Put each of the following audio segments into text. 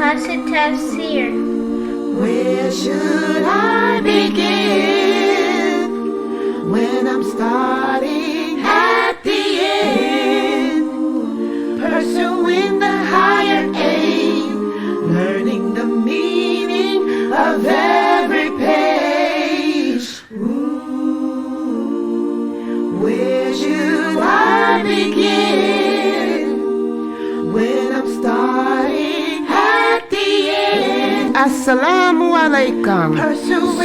Maqasidic Tafsir. Where should I begin when I'm starting at the end? Pursuing the higher aim, learning the meaning of every page. Where should I begin when I'm starting at the end? Assalamu alaikum.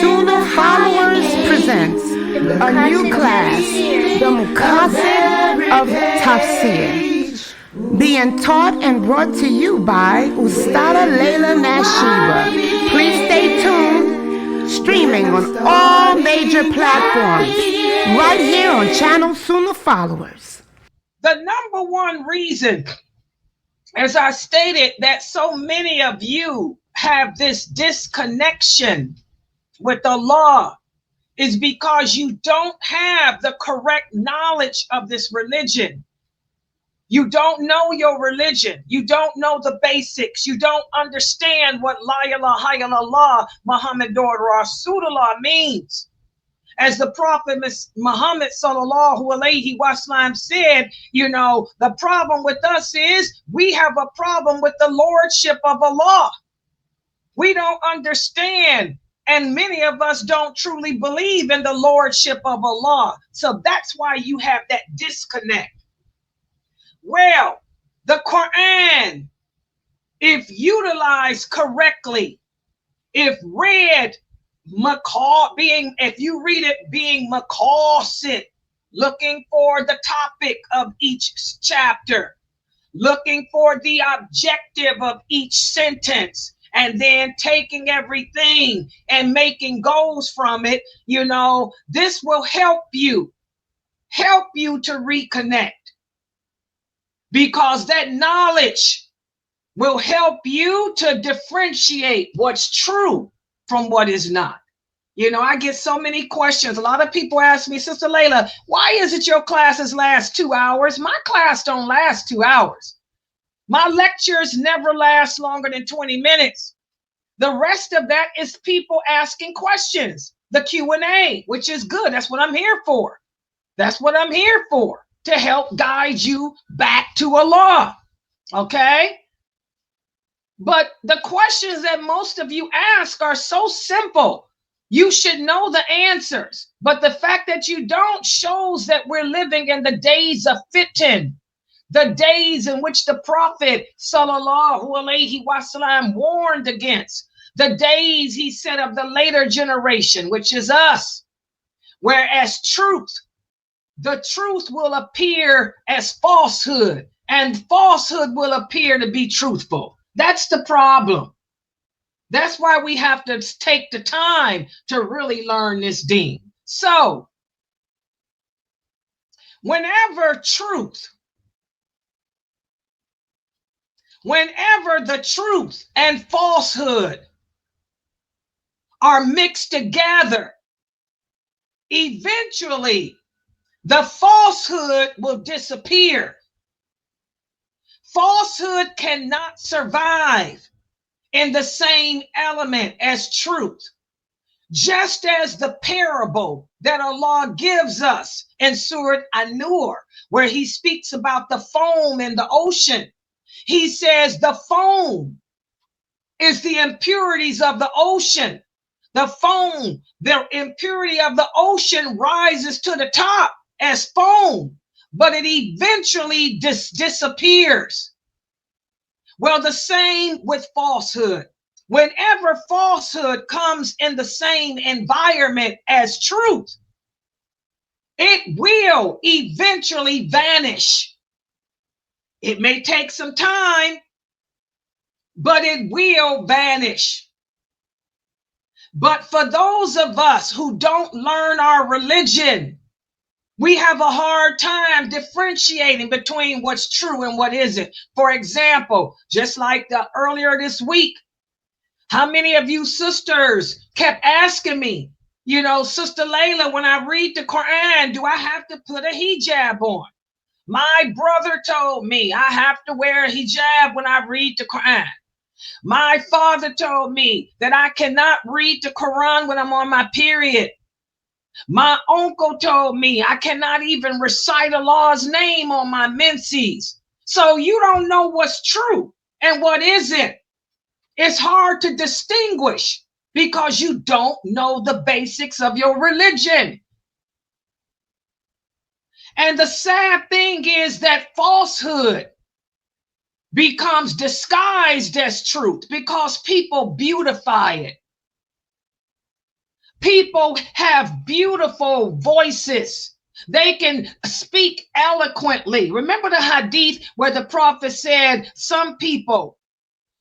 SunnahFollowers presents a new class, the Maqasidic Tafsir, being taught and brought to you by Ustada Laila Nasheeba. Please stay tuned, streaming on all major platforms, right here on channel SunnahFollowers. The number one reason, as I stated, that so many of you have this disconnection with the law is because you don't have the correct knowledge of this religion. You don't know your religion. You don't know the basics. You don't understand what La ilaha illallah Muhammadur Rasulullah means. As the Prophet Muhammad sallallahu alaihi wasallam said, the problem with us is we have a problem with the lordship of Allah. We don't understand, and many of us don't truly believe in the lordship of Allah. So that's why you have that disconnect. Well, the Quran, if utilized correctly, if read if you read it being maqasid, looking for the topic of each chapter, looking for the objective of each sentence, and then taking everything and making goals from it, this will help you to reconnect, because that knowledge will help you to differentiate what's true from what is not. I get so many questions. A lot of people ask me, Sister Laila, why is it your classes last 2 hours? My class don't last 2 hours. My lectures never last longer than 20 minutes. The rest of that is people asking questions, the Q&A, which is good. That's what I'm here for. That's what I'm here for, to help guide you back to Allah. Okay? But the questions that most of you ask are so simple. You should know the answers. But the fact that you don't shows that we're living in the days of fitan, the days in which the Prophet sallallahu alaihi wasallam warned against, the days he said of the later generation, which is us. Whereas the truth will appear as falsehood, and falsehood will appear to be truthful. That's the problem. That's why we have to take the time to really learn this deen. So, whenever the truth and falsehood are mixed together, eventually the falsehood will disappear. Falsehood cannot survive in the same element as truth. Just as the parable that Allah gives us in Surah An-Nur, where he speaks about the foam in the ocean. He says the foam is the impurities of the ocean. The foam, the impurity of the ocean rises to the top as foam, but it eventually disappears. Well, the same with falsehood. Whenever falsehood comes in the same environment as truth, it will eventually vanish. It may take some time, but it will vanish. But for those of us who don't learn our religion, we have a hard time differentiating between what's true and what isn't. For example, just like earlier this week, how many of you sisters kept asking me, Sister Laila, when I read the Quran, do I have to put a hijab on? My brother told me I have to wear a hijab when I read the Quran. My father told me that I cannot read the Quran when I'm on my period. My uncle told me I cannot even recite Allah's name on my menses. So you don't know what's true and what isn't. It's hard to distinguish because you don't know the basics of your religion. And the sad thing is that falsehood becomes disguised as truth because people beautify it. People have beautiful voices. They can speak eloquently. Remember the hadith where the prophet said, some people,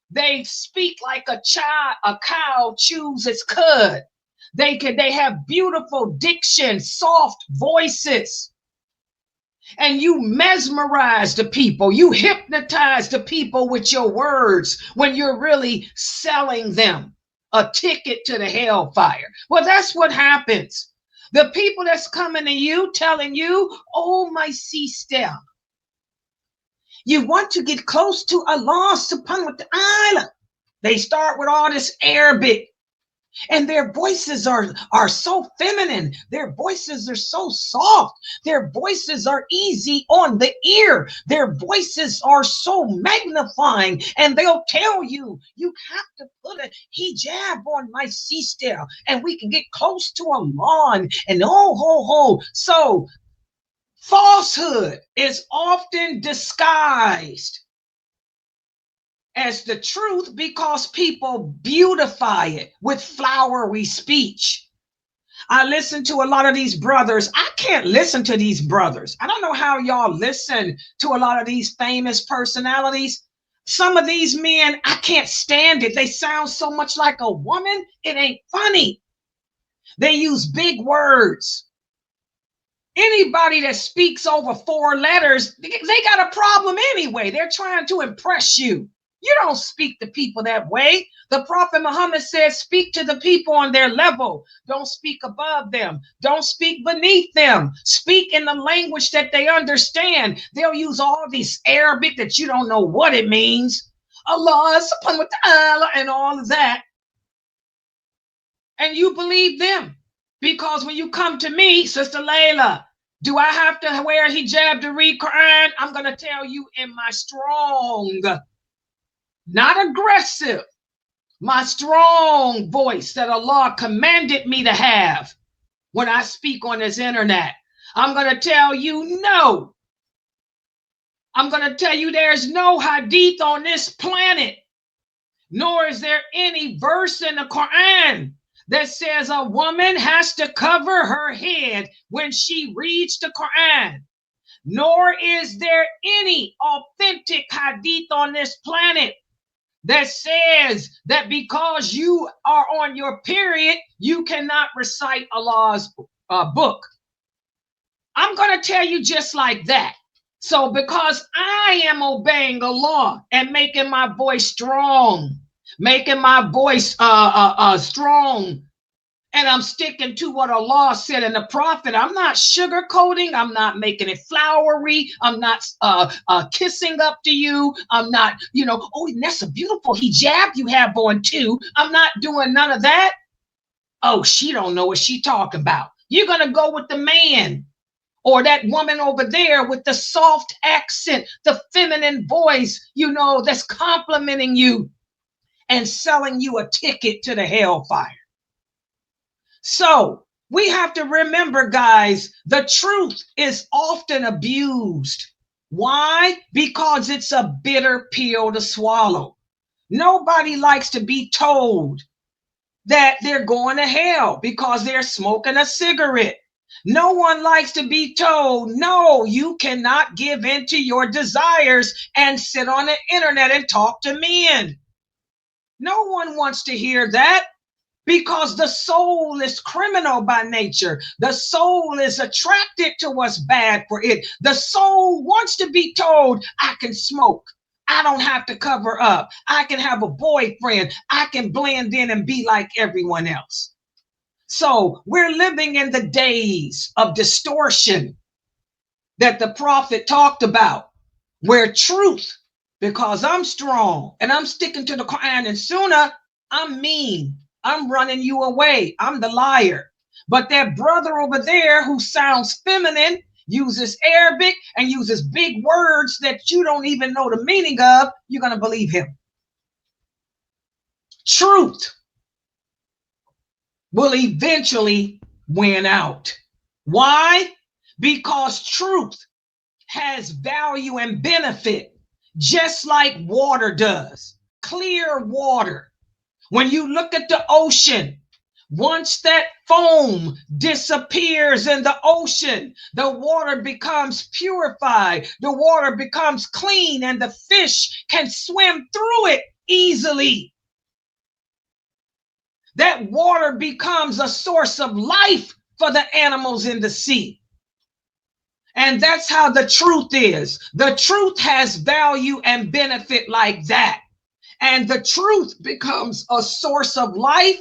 they speak like a cow chews its cud. They have beautiful diction, soft voices. And you mesmerize the people. You hypnotize the people with your words when you're really selling them a ticket to the hellfire. Well, that's what happens. The people that's coming to you telling you, oh, my sister, you want to get close to Allah subhanahu wa ta'ala. They start with all this Arabic. And their voices are so feminine. Their voices are so soft. Their voices are easy on the ear. Their voices are so magnifying. And they'll tell you, you have to put a hijab on, my sister, and we can get close to Allah. And oh. So falsehood is often disguised as the truth because people beautify it with flowery speech. I listen to a lot of these brothers. I can't listen to these brothers. I don't know how y'all listen to a lot of these famous personalities. Some of these men, I can't stand it. They sound so much like a woman. It ain't funny. They use big words. Anybody that speaks over 4 letters, they got a problem anyway. They're trying to impress you. You don't speak to people that way. The Prophet Muhammad said, speak to the people on their level. Don't speak above them. Don't speak beneath them. Speak in the language that they understand. They'll use all these Arabic that you don't know what it means. Allah subhanahu wa ta'ala and all of that. And you believe them. Because when you come to me, Sister Laila, do I have to wear a hijab to read Quran? I'm going to tell you in my strong, not aggressive, my strong voice that Allah commanded me to have when I speak on this internet. I'm going to tell you no. I'm going to tell you there's no hadith on this planet, nor is there any verse in the Quran that says a woman has to cover her head when she reads the Quran. Nor is there any authentic hadith on this planet that says that because you are on your period, you cannot recite Allah's book. I'm going to tell you just like that. So because I am obeying Allah and making my voice strong, making my voice strong, and I'm sticking to what Allah said in the Prophet, I'm not sugarcoating. I'm not making it flowery. I'm not kissing up to you. I'm not, oh, that's a beautiful hijab you have on too. I'm not doing none of that. Oh, she don't know what she talking about. You're going to go with the man or that woman over there with the soft accent, the feminine voice, that's complimenting you and selling you a ticket to the hellfire. So we have to remember, guys, the truth is often abused. Why? Because it's a bitter pill to swallow. Nobody likes to be told that they're going to hell because they're smoking a cigarette. No one likes to be told, no, you cannot give in to your desires and sit on the internet and talk to men. No one wants to hear that. Because the soul is criminal by nature. The soul is attracted to what's bad for it. The soul wants to be told, I can smoke. I don't have to cover up. I can have a boyfriend. I can blend in and be like everyone else. So we're living in the days of distortion that the prophet talked about, where truth because I'm strong and I'm sticking to the Quran, and sooner I'm mean. I'm running you away. I'm the liar. But that brother over there who sounds feminine, uses Arabic and uses big words that you don't even know the meaning of, you're going to believe him. Truth will eventually win out. Why? Because truth has value and benefit, just like water does. Clear water. When you look at the ocean, once that foam disappears in the ocean, the water becomes purified, the water becomes clean, and the fish can swim through it easily. That water becomes a source of life for the animals in the sea. And that's how the truth is. The truth has value and benefit like that. And the truth becomes a source of life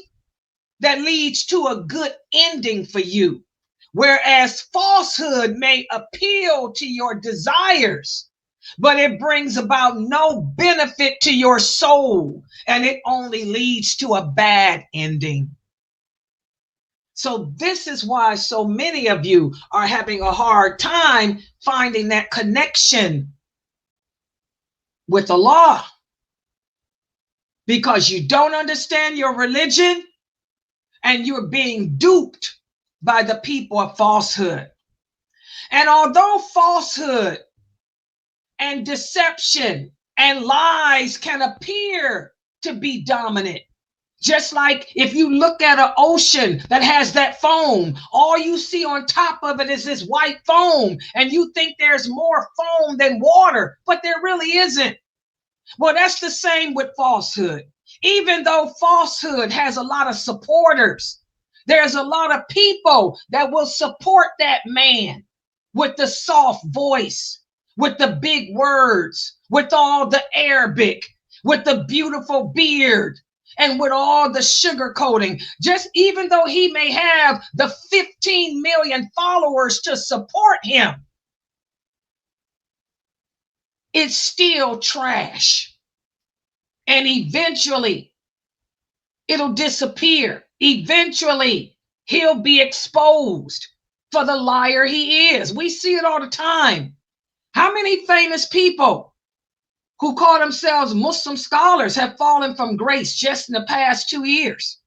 that leads to a good ending for you. Whereas falsehood may appeal to your desires, but it brings about no benefit to your soul, and it only leads to a bad ending. So this is why so many of you are having a hard time finding that connection with Allah, because you don't understand your religion and you're being duped by the people of falsehood. And although falsehood and deception and lies can appear to be dominant, just like if you look at an ocean that has that foam, all you see on top of it is this white foam, and you think there's more foam than water, but there really isn't. Well, that's the same with falsehood. Even though falsehood has a lot of supporters, there's a lot of people that will support that man with the soft voice, with the big words, with all the Arabic, with the beautiful beard, and with all the sugar coating. Just even though he may have the 15 million followers to support him, it's still trash. And eventually it'll disappear. Eventually he'll be exposed for the liar he is. We see it all the time. How many famous people who call themselves Muslim scholars have fallen from grace just in the past 2 years?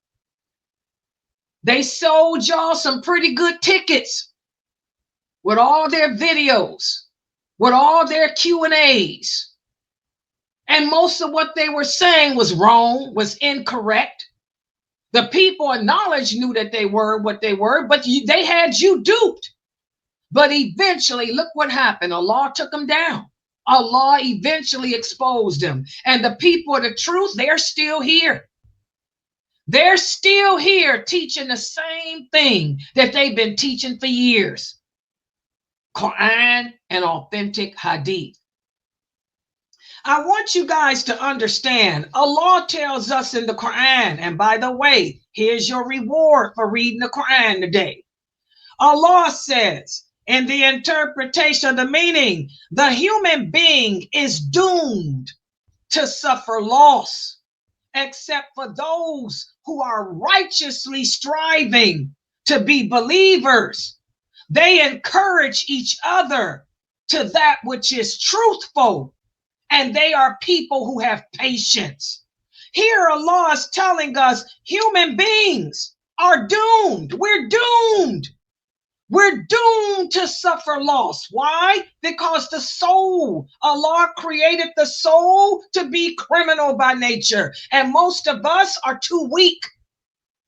They sold y'all some pretty good tickets with all their videos, with all their Q&As. And most of what they were saying was wrong, was incorrect. The people in knowledge knew that they were what they were, but they had you duped. But eventually, look what happened. Allah took them down. Allah eventually exposed them. And the people of the truth, they're still here. They're still here teaching the same thing that they've been teaching for years. Quran and authentic hadith. I want you guys to understand, Allah tells us in the Quran, and by the way, here's your reward for reading the Quran today. Allah says, in the interpretation of the meaning, the human being is doomed to suffer loss, except for those who are righteously striving to be believers. They encourage each other to that which is truthful, and they are people who have patience. Here Allah is telling us human beings are doomed. We're doomed. We're doomed to suffer loss. Why? Because the soul, Allah created the soul to be criminal by nature. And most of us are too weak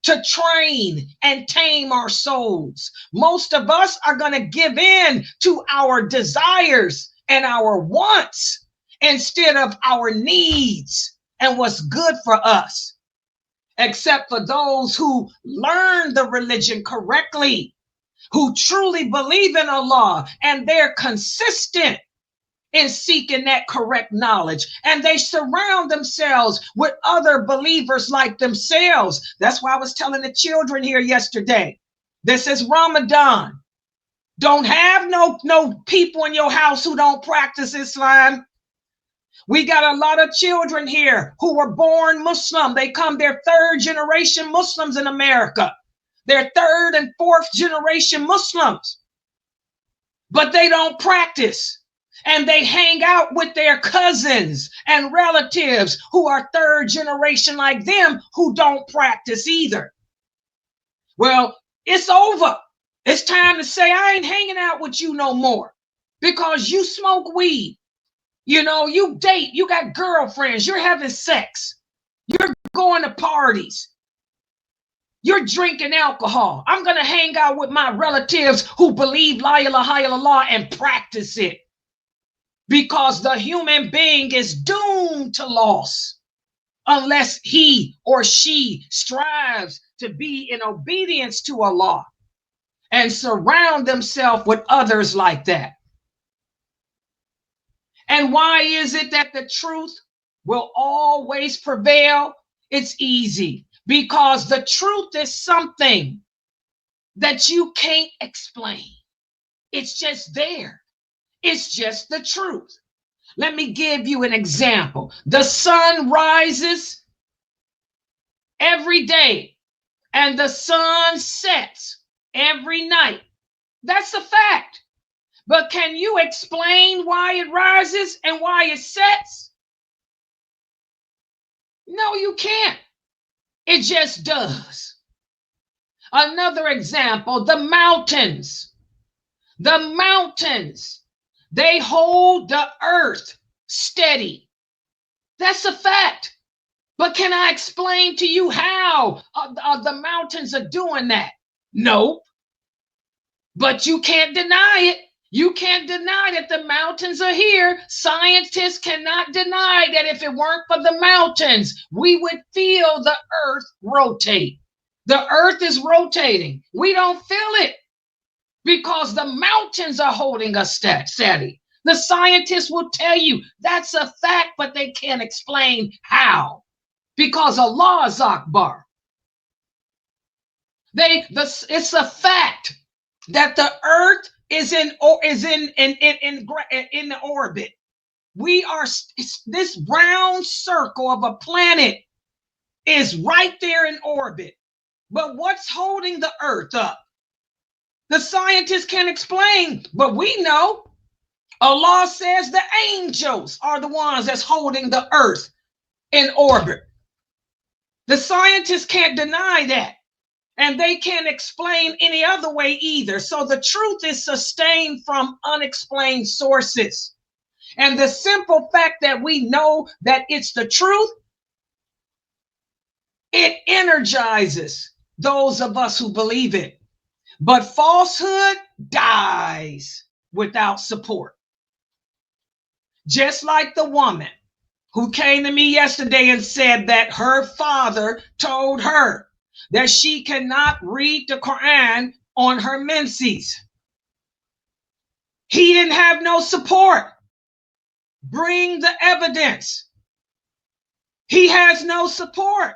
to train and tame our souls. Most of us are going to give in to our desires and our wants instead of our needs and what's good for us. Except for those who learn the religion correctly, who truly believe in Allah, and they're consistent in seeking that correct knowledge, and they surround themselves with other believers like themselves. That's why I was telling the children here yesterday, this is Ramadan. Don't have no people in your house who don't practice Islam. We got a lot of children here who were born Muslim. They're third generation Muslims in America. They're third and fourth generation Muslims, but they don't practice. And they hang out with their cousins and relatives who are third generation like them who don't practice either. Well, it's over. It's time to say, I ain't hanging out with you no more because you smoke weed. You know, you date, you got girlfriends, you're having sex, you're going to parties, you're drinking alcohol. I'm going to hang out with my relatives who believe La ilaha illallah and practice it, because the human being is doomed to loss unless he or she strives to be in obedience to Allah and surround themselves with others like that. And why is it that the truth will always prevail? It's easy, because the truth is something that you can't explain. It's just there. It's just the truth. Let me give you an example. The sun rises every day and the sun sets every night. That's a fact. But can you explain why it rises and why it sets? No, you can't. It just does. Another example, the mountains. The mountains, they hold the earth steady. That's a fact. But can I explain to you how the mountains are doing that? No. But you can't deny it. You can't deny that the mountains are here. Scientists cannot deny that if it weren't for the mountains, we would feel the earth rotate. The earth is rotating. We don't feel it because the mountains are holding us steady. The scientists will tell you that's a fact, but they can't explain how, because Allah is Akbar. It's a fact that the earth is in the orbit. We are, this round circle of a planet is right there in orbit. But what's holding the earth up? The scientists can't explain, but we know. Allah says the angels are the ones that's holding the earth in orbit. The scientists can't deny that. And they can't explain any other way either. So the truth is sustained from unexplained sources. And the simple fact that we know that it's the truth, it energizes those of us who believe it. But falsehood dies without support. Just like the woman who came to me yesterday and said that her father told her that she cannot read the Quran on her menses. He didn't have no support. Bring the evidence. He has no support.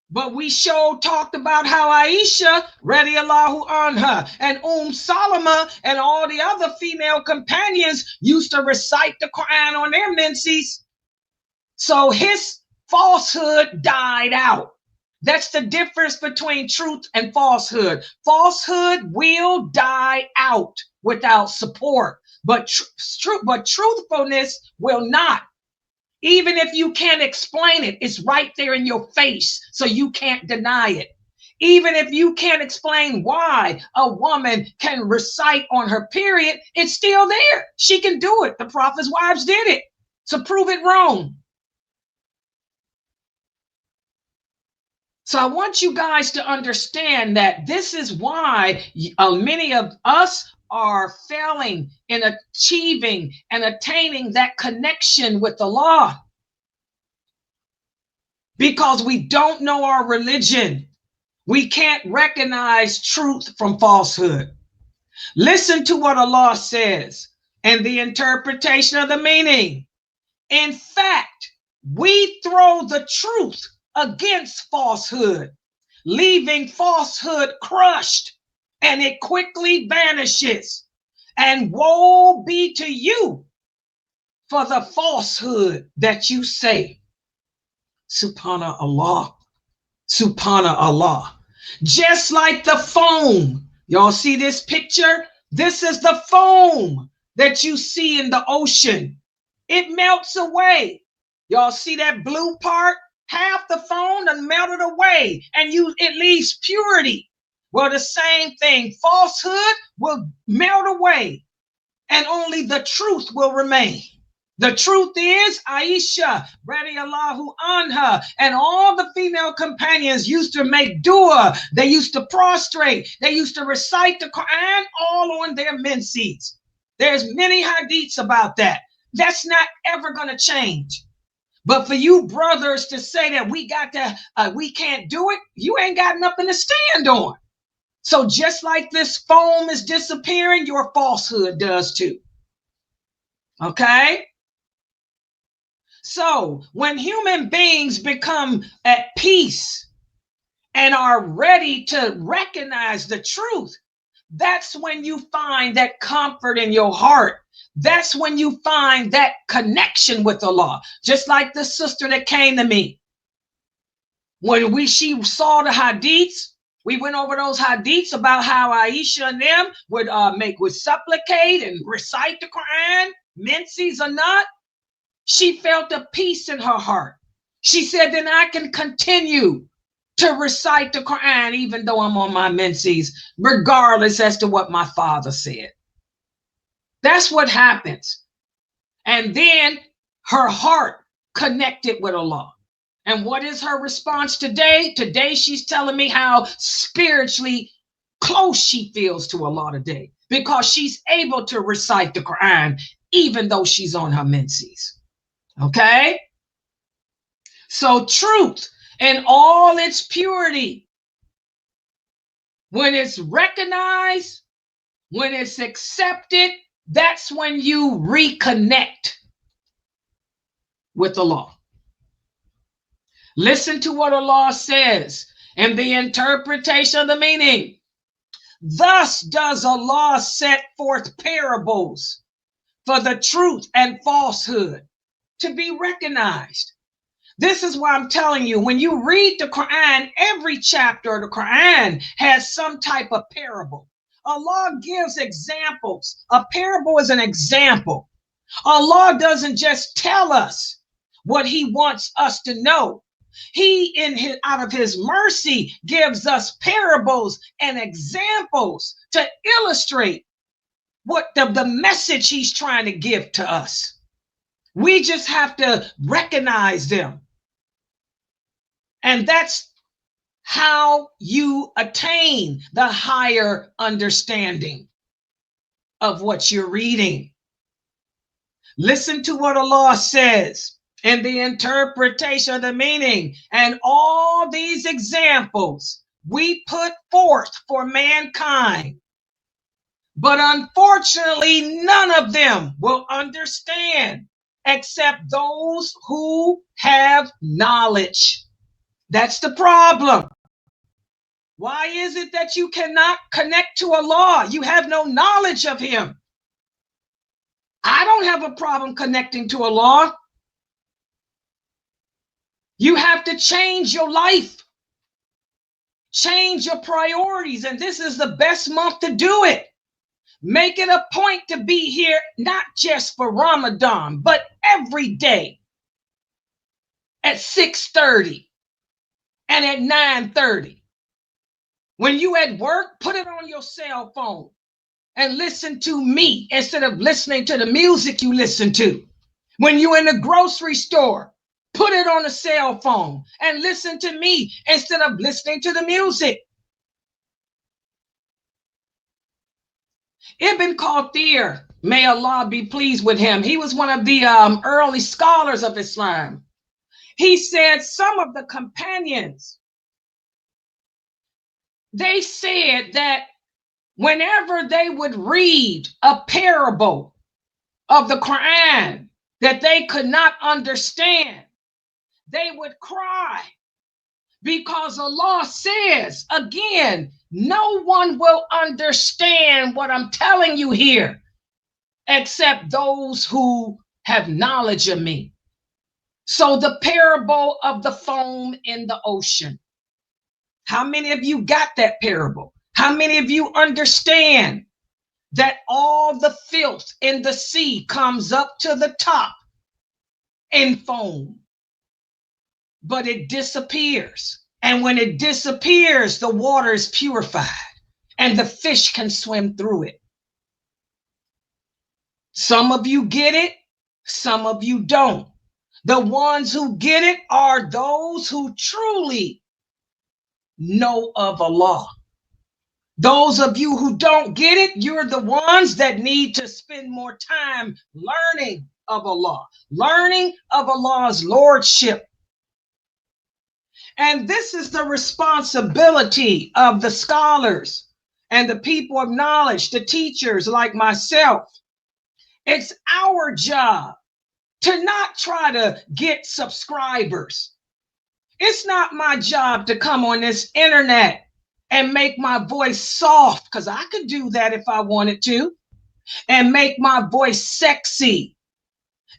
But we talked about how Aisha, radiallahu anha, and Salama, and all the other female companions used to recite the Quran on their menses. So his falsehood died out. That's the difference between truth and falsehood. Falsehood will die out without support, but truthfulness will not. Even if you can't explain it, it's right there in your face, so you can't deny it. Even if you can't explain why a woman can recite on her period, it's still there. She can do it. The Prophet's wives did it. So prove it wrong. So I want you guys to understand that this is why many of us are failing in achieving and attaining that connection with Allah, because we don't know our religion. We can't recognize truth from falsehood. Listen to what Allah says and the interpretation of the meaning. In fact, we throw the truth against falsehood, leaving falsehood crushed, and it quickly vanishes. And woe be to you for the falsehood that you say. Subhanallah. Subhanallah. Just like the foam. Y'all see this picture? This is the foam that you see in the ocean. It melts away. Y'all see that blue part? Half the foam done melted away, and it leaves purity. Well, the same thing. Falsehood will melt away, and only the truth will remain. The truth is, Aisha, radiallahu anha, and all the female companions used to make dua. They used to prostrate. They used to recite the Quran all on their menses. There's many hadiths about that. That's not ever going to change. But for you brothers to say that we can't do it, you ain't got nothing to stand on. So just like this foam is disappearing, your falsehood does too. Okay? So when human beings become at peace and are ready to recognize the truth, that's when you find that comfort in your heart. That's when you find that connection with Allah. Just like the sister that came to me. When she saw the hadiths, we went over those hadiths about how Aisha and them would supplicate and recite the Quran, menses or not. She felt a peace in her heart. She said, then I can continue to recite the Quran even though I'm on my menses, regardless as to what my father said. That's what happens. And then her heart connected with Allah. And what is her response today? Today she's telling me how spiritually close she feels to Allah today, because she's able to recite the Quran even though she's on her menses. Okay? So truth in all its purity, when it's recognized, when it's accepted, that's when you reconnect with Allah. Listen to what Allah says in the interpretation of the meaning. Thus does Allah set forth parables for the truth and falsehood to be recognized. This is why I'm telling you, when you read the Quran, every chapter of the Quran has some type of parable. Allah gives examples. A parable is an example. Allah doesn't just tell us what he wants us to know. He, out of his mercy, gives us parables and examples to illustrate what the message he's trying to give to us. We just have to recognize them. And that's how you attain the higher understanding of what you're reading. Listen to what Allah says in the interpretation of the meaning. And all these examples we put forth for mankind. But unfortunately, none of them will understand except those who have knowledge. That's the problem. Why is it that you cannot connect to Allah? You have no knowledge of him. I don't have a problem connecting to Allah. You have to change your life, change your priorities, and this is the best month to do it. Make it a point to be here, not just for Ramadan, but every day at 6:30 and at 9:30. When you at work, put it on your cell phone and listen to me instead of listening to the music you listen to. When you're in the grocery store, put it on a cell phone and listen to me instead of listening to the music. Ibn Kathir, may Allah be pleased with him, he was one of the early scholars of Islam. He said some of the companions, they said that whenever they would read a parable of the Quran that they could not understand, they would cry, because Allah says, again, no one will understand what I'm telling you here except those who have knowledge of me. So the parable of the foam in the ocean. How many of you got that parable? How many of you understand that all the filth in the sea comes up to the top in foam, but it disappears? And when it disappears, the water is purified and the fish can swim through it. Some of you get it, some of you don't. The ones who get it are those who truly know of Allah. Those of you who don't get it, you're the ones that need to spend more time learning of Allah, learning of Allah's lordship. And this is the responsibility of the scholars and the people of knowledge, the teachers like myself. It's our job to not try to get subscribers. It's not my job to come on this internet and make my voice soft, because I could do that if I wanted to, and make my voice sexy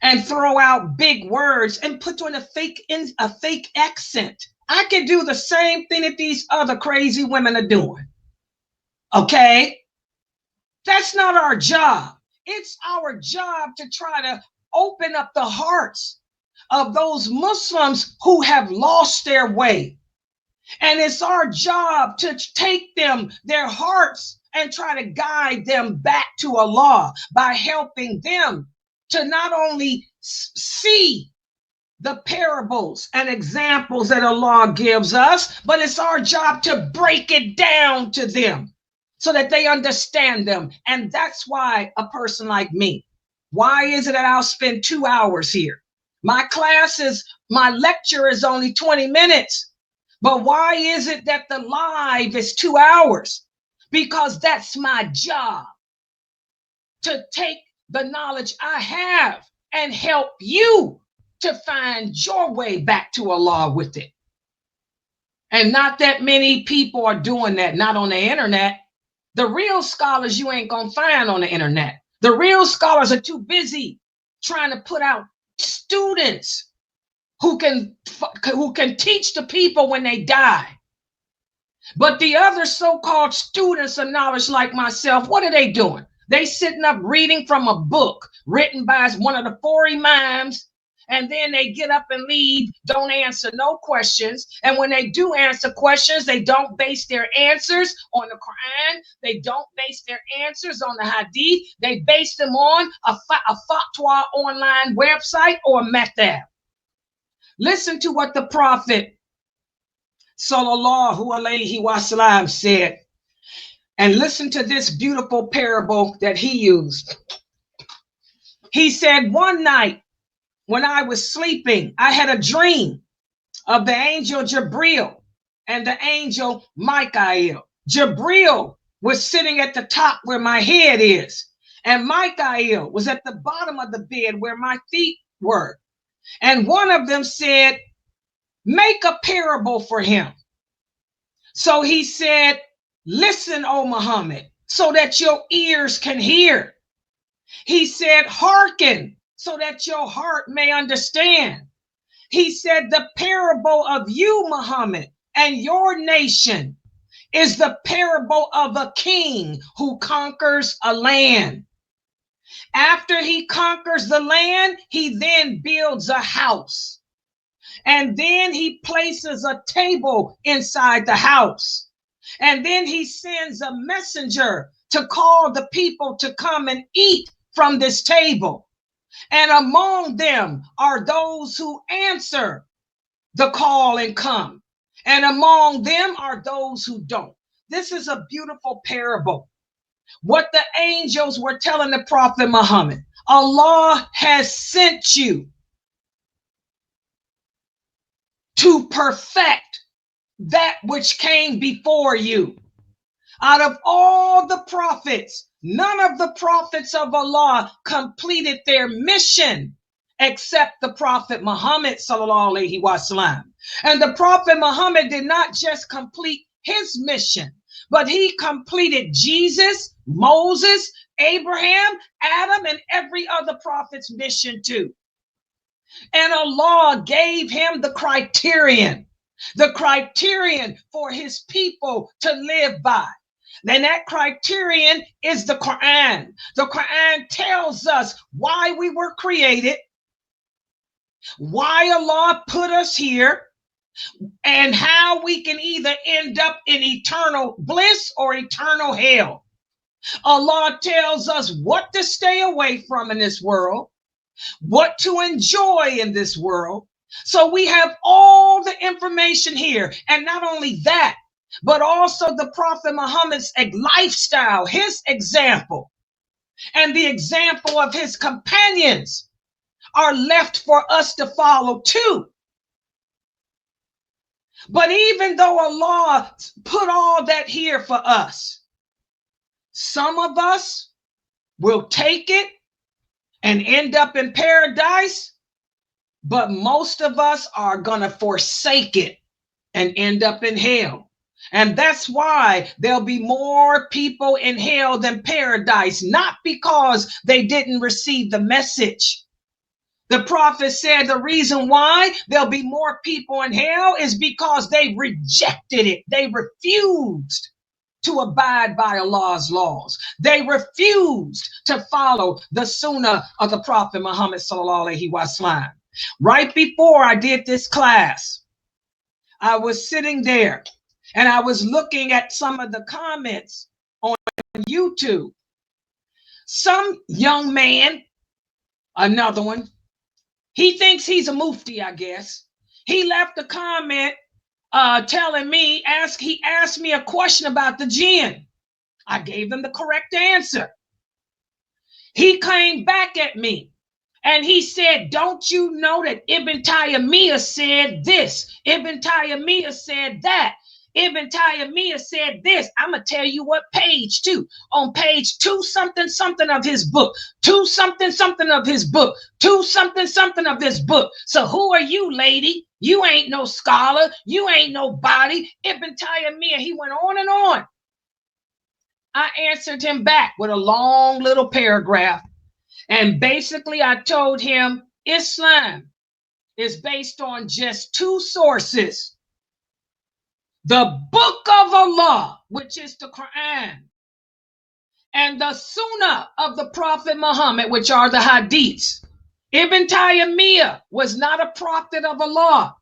and throw out big words and put on a fake accent. I could do the same thing that these other crazy women are doing. Okay? That's not our job. It's our job to try to open up the hearts of those Muslims who have lost their way. And it's our job to take their hearts, and try to guide them back to Allah by helping them to not only see the parables and examples that Allah gives us, but it's our job to break it down to them so that they understand them. And that's why a person like me, why is it that I'll spend 2 hours here? My lecture is only 20 minutes. But why is it that the live is 2 hours? Because that's my job, to take the knowledge I have and help you to find your way back to Allah with it. And not that many people are doing that, not on the internet. The real scholars you ain't gonna find on the internet. The real scholars are too busy trying to put out students who can teach the people when they die. But the other so-called students of knowledge like myself, what are they doing? They sitting up reading from a book written by one of the 4 imams, and then they get up and leave, don't answer no questions. And when they do answer questions, they don't base their answers on the Quran. They don't base their answers on the Hadith. They base them on a fatwa online website or Method. Listen to what the Prophet Sallallahu Alaihi Wasallam said. And listen to this beautiful parable that he used. He said, one night when I was sleeping, I had a dream of the angel Jibril and the angel Michael. Jibril was sitting at the top where my head is, and Michael was at the bottom of the bed where my feet were. And one of them said, make a parable for him. So he said, listen, O Muhammad, so that your ears can hear. He said, hearken, so that your heart may understand. He said, the parable of you, Muhammad, and your nation is the parable of a king who conquers a land. After he conquers the land, he then builds a house. And then he places a table inside the house. And then he sends a messenger to call the people to come and eat from this table. And among them are those who answer the call and come. And among them are those who don't. This is a beautiful parable. What the angels were telling the Prophet Muhammad, Allah has sent you to perfect that which came before you. Out of all the prophets, none of the prophets of Allah completed their mission except the Prophet Muhammad sallallahu alaihi wasallam. And the Prophet Muhammad did not just complete his mission, but he completed Jesus, Moses, Abraham, Adam, and every other prophet's mission too. And Allah gave him the criterion for his people to live by. And that criterion is the Quran. The Quran tells us why we were created, why Allah put us here, and how we can either end up in eternal bliss or eternal hell. Allah tells us what to stay away from in this world, what to enjoy in this world. So we have all the information here. And not only that, but also the Prophet Muhammad's lifestyle, his example, and the example of his companions are left for us to follow too. But even though Allah put all that here for us, some of us will take it and end up in paradise, but most of us are going to forsake it and end up in hell. And that's why there'll be more people in hell than paradise, not because they didn't receive the message. The prophet said the reason why there'll be more people in hell is because they rejected it. They refused to abide by Allah's laws. They refused to follow the sunnah of the Prophet Muhammad sallallahu alaihi wasallam. Right before I did this class, I was sitting there and I was looking at some of the comments on YouTube. Some young man, another one, he thinks he's a mufti, I guess. He left a comment telling me, he asked me a question about the jinn. I gave him the correct answer. He came back at me and he said, don't you know that Ibn Taymiyyah said this? Ibn Taymiyyah said that. Ibn Taymiyyah said this. I'm going to tell you what page too. On page 2 something something of his book. 2 something something of his book. 2 something something of this book. So who are you, lady? You ain't no scholar. You ain't nobody. Ibn Taymiyyah, he went on and on. I answered him back with a long little paragraph. And basically I told him Islam is based on just 2 sources. The book of Allah, which is the Quran, and the Sunnah of the Prophet Muhammad, which are the Hadiths. Ibn Taymiyyah was not a prophet of Allah.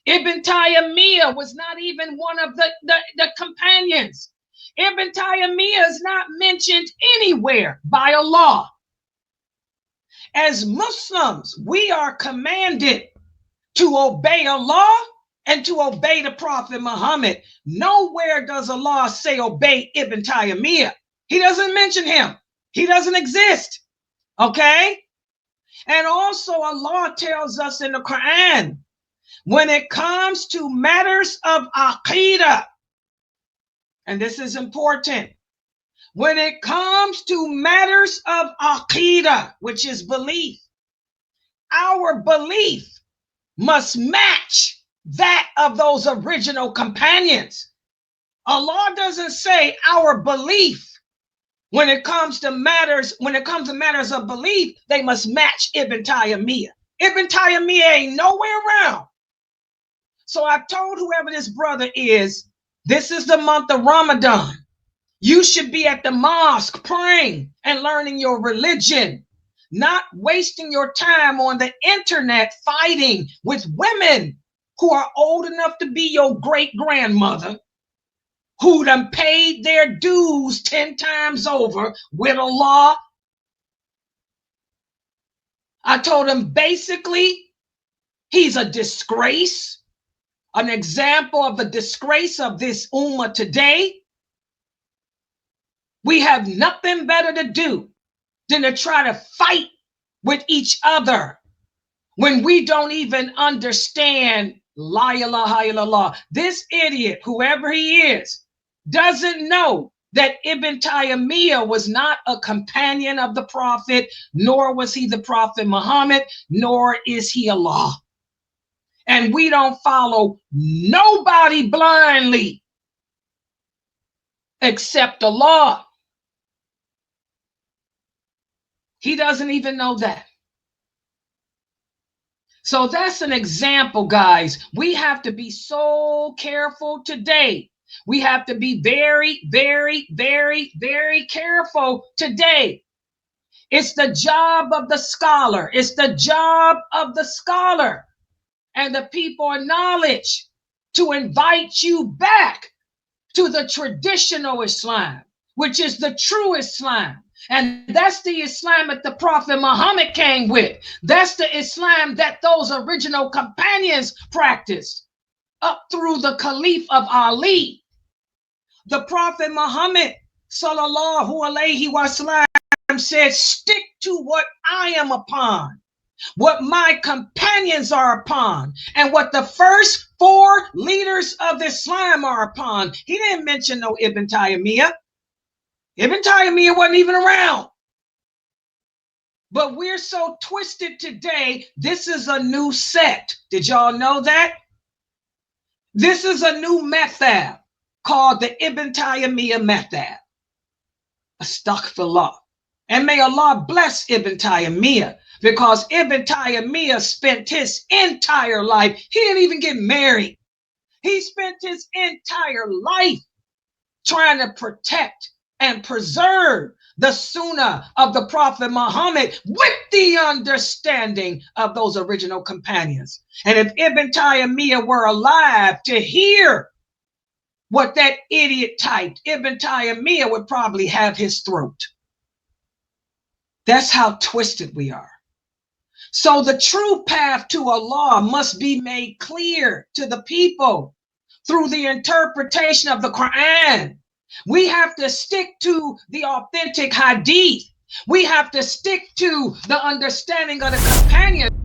Ibn Taymiyyah was not even one of the companions. Ibn Taymiyyah is not mentioned anywhere by Allah. As Muslims, we are commanded to obey Allah and to obey the Prophet Muhammad. Nowhere does Allah say obey Ibn Taymiyyah. He doesn't mention him. He doesn't exist. Okay? And also Allah tells us in the Quran, when it comes to matters of aqeedah, and this is important, when it comes to matters of aqeedah, which is belief, our belief must match that of those original companions. Allah doesn't say our belief when it comes to matters of belief, they must match Ibn Taymiyyah. Ibn Taymiyyah ain't nowhere around. So I told whoever this brother is, this is the month of Ramadan. You should be at the mosque praying and learning your religion, not wasting your time on the internet fighting with women who are old enough to be your great-grandmother, who done paid their dues 10 times over with Allah. I told him basically he's a disgrace, an example of the disgrace of this ummah today. We have nothing better to do than to try to fight with each other when we don't even understand La ilaha illallah. This idiot, whoever he is, doesn't know that Ibn Taymiyyah was not a companion of the Prophet, nor was he the Prophet Muhammad, nor is he Allah. And we don't follow nobody blindly. except the law. He doesn't even know that. So that's an example, guys. We have to be so careful today. We have to be very, very, very, very careful today. It's the job of the scholar. It's the job of the scholar and the people of knowledge to invite you back to the traditional Islam, which is the true Islam. And that's the Islam that the Prophet Muhammad came with. That's the Islam that those original companions practiced up through the Caliph of Ali. The Prophet Muhammad, sallallahu alayhi wasallam, said, stick to what I am upon, what my companions are upon, and what the first 4 leaders of Islam are upon. He didn't mention no Ibn Taymiyyah. Ibn Taymiyyah wasn't even around. But we're so twisted today. This is a new sect. Did y'all know that? This is a new method called the Ibn Taymiyyah method. Astaghfirullah. And may Allah bless Ibn Taymiyyah, because Ibn Taymiyyah spent his entire life. He didn't even get married. He spent his entire life trying to protect and preserve the Sunnah of the Prophet Muhammad with the understanding of those original companions. And if Ibn Taymiyyah were alive to hear what that idiot typed, Ibn Taymiyyah would probably have his throat. That's how twisted we are. So the true path to Allah must be made clear to the people through the interpretation of the Quran. We have to stick to the authentic hadith. We have to stick to the understanding of the companion.